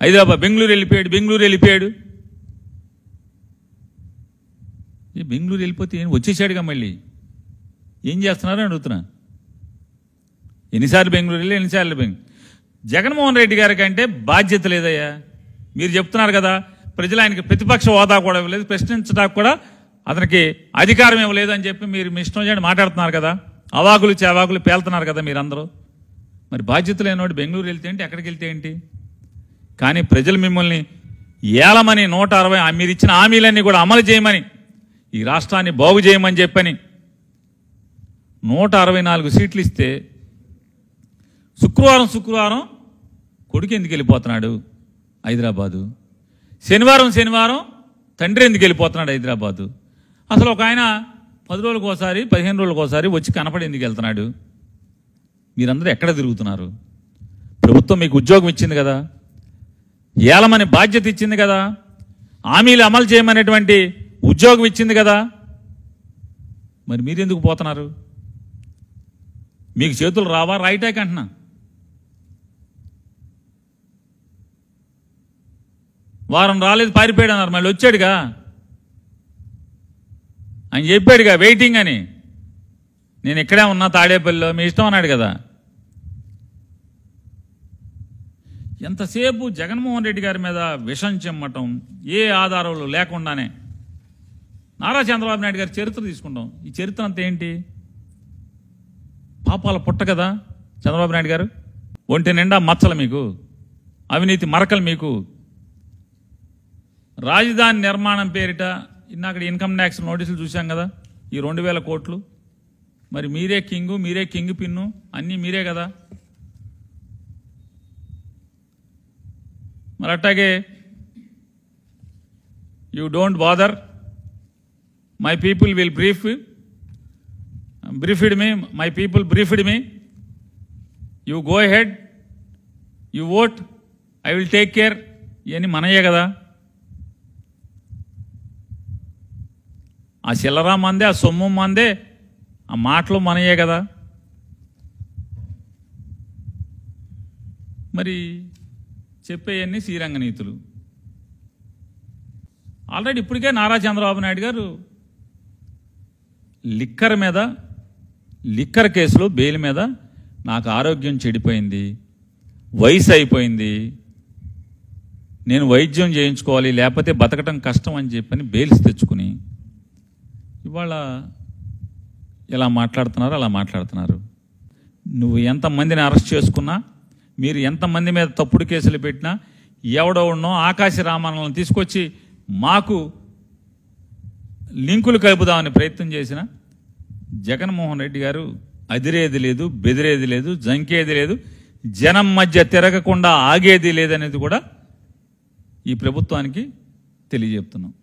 హైదరాబాద్ బెంగళూరు వెళ్ళిపోయాడు. ఈ బెంగళూరు వెళ్ళిపోతే వచ్చేసాడుగా మళ్ళీ ఏం చేస్తున్నారని అడుగుతున్నా. ఎన్నిసార్లు బెంగళూరు జగన్మోహన్ రెడ్డి గారి కంటే బాధ్యత లేదయ్యా. మీరు చెప్తున్నారు కదా ప్రజలు ఆయనకి ప్రతిపక్ష హోదా కూడా ఇవ్వలేదు, ప్రశ్నించడానికి కూడా అతనికి అధికారం ఇవ్వలేదు అని చెప్పి మీరు మీ ఇష్టం చేయండి మాట్లాడుతున్నారు కదా, అవాకులు చెవాకులు పేలుతున్నారు కదా మీరందరూ. మరి బాధ్యత లేనివాడు బెంగళూరు వెళ్తే ఏంటి, ఎక్కడికి వెళ్తే ఏంటి? కానీ ప్రజలు మిమ్మల్ని ఏలమని 160 మీరు ఇచ్చిన హామీలన్నీ కూడా అమలు చేయమని, ఈ రాష్ట్రాన్ని బాగు చేయమని చెప్పని 164 సీట్లు ఇస్తే శుక్రవారం కొడుకు ఎందుకు వెళ్ళిపోతున్నాడు హైదరాబాదు, శనివారం తండ్రి ఎందుకు వెళ్ళిపోతున్నాడు హైదరాబాదు? అసలు ఒక ఆయన 10 రోజులకు ఒకసారి 15 రోజులకు ఒకసారి వచ్చి కనపడి ఎందుకు వెళ్తున్నాడు? మీరందరూ ఎక్కడ తిరుగుతున్నారు? ప్రభుత్వం మీకు ఉద్యోగం ఇచ్చింది కదా, ఏలమని బాధ్యత ఇచ్చింది కదా, హామీలు అమలు చేయమనేటువంటి ఉద్యోగం ఇచ్చింది కదా, మరి మీరెందుకు పోతున్నారు? మీకు చేతులు రావా? రైటాక్ అంటున్నా. వారం రాలేదు పారిపోయాడు అన్నారు, మళ్ళీ వచ్చాడుగా. ఆయన చెప్పాడుగా వెయిటింగ్ అని, నేను ఇక్కడే ఉన్నా తాడేపల్లిలో, మీ ఇష్టం అన్నాడు కదా. ఎంతసేపు జగన్మోహన్ రెడ్డి గారి మీద విషం చెమ్మటం ఏ ఆధారాలు లేకుండానే నారా చంద్రబాబు నాయుడు గారి చరిత్ర తీసుకుంటాం. ఈ చరిత్ర అంతా ఏంటి? పాపాల పుట్ట కదా చంద్రబాబు నాయుడు గారు. ఒంటి నిండా మచ్చలు మీకు, అవినీతి మరకలు మీకు. రాజధాని నిర్మాణం పేరిట అక్కడ ఇన్కమ్ ట్యాక్స్ నోటీసులు చూశాం కదా, ఈ 2000 కోట్లు. మరి మీరే కింగ్ పిన్ను, అన్నీ మీరే కదా. మరి అట్టాగే you don't bother, my people will briefed me, my people briefed me, you go ahead, you vote, I will take care. ఇవన్నీ మనయే కదా. ఆ చిల్లరా మందే, ఆ సొమ్ము మందే, ఆ మాటలు మనయే కదా. మరి చెప్పేయన్నీ శ్రీరంగ నీతులు. ఆల్రెడీ ఇప్పటికే నారా చంద్రబాబు నాయుడు గారు లిక్కర్ కేసులో బెయిల్ మీద నాకు ఆరోగ్యం చెడిపోయింది, వయసు అయిపోయింది, నేను వైద్యం చేయించుకోవాలి లేకపోతే బతకటం కష్టం అని చెప్పని బెయిల్స్ తెచ్చుకుని ఇవాళ ఎలా మాట్లాడుతున్నారు అలా మాట్లాడుతున్నారు. నువ్వు ఎంతమందిని అరెస్ట్ చేసుకున్నా, మీరు ఎంతమంది మీద తప్పుడు కేసులు పెట్టినా, ఎవడెవడనో ఆకాశ రామాయణాలను తీసుకొచ్చి మాకు లింకులు కలుపుదామని ప్రయత్నం చేసిన జగన్మోహన్ రెడ్డి గారు అదిరేది లేదు, బెదిరేది లేదు, జంకేది లేదు, జనం మధ్య తిరగకుండా ఆగేది లేదనేది కూడా ఈ ప్రభుత్వానికి తెలియజెప్తున్నాం.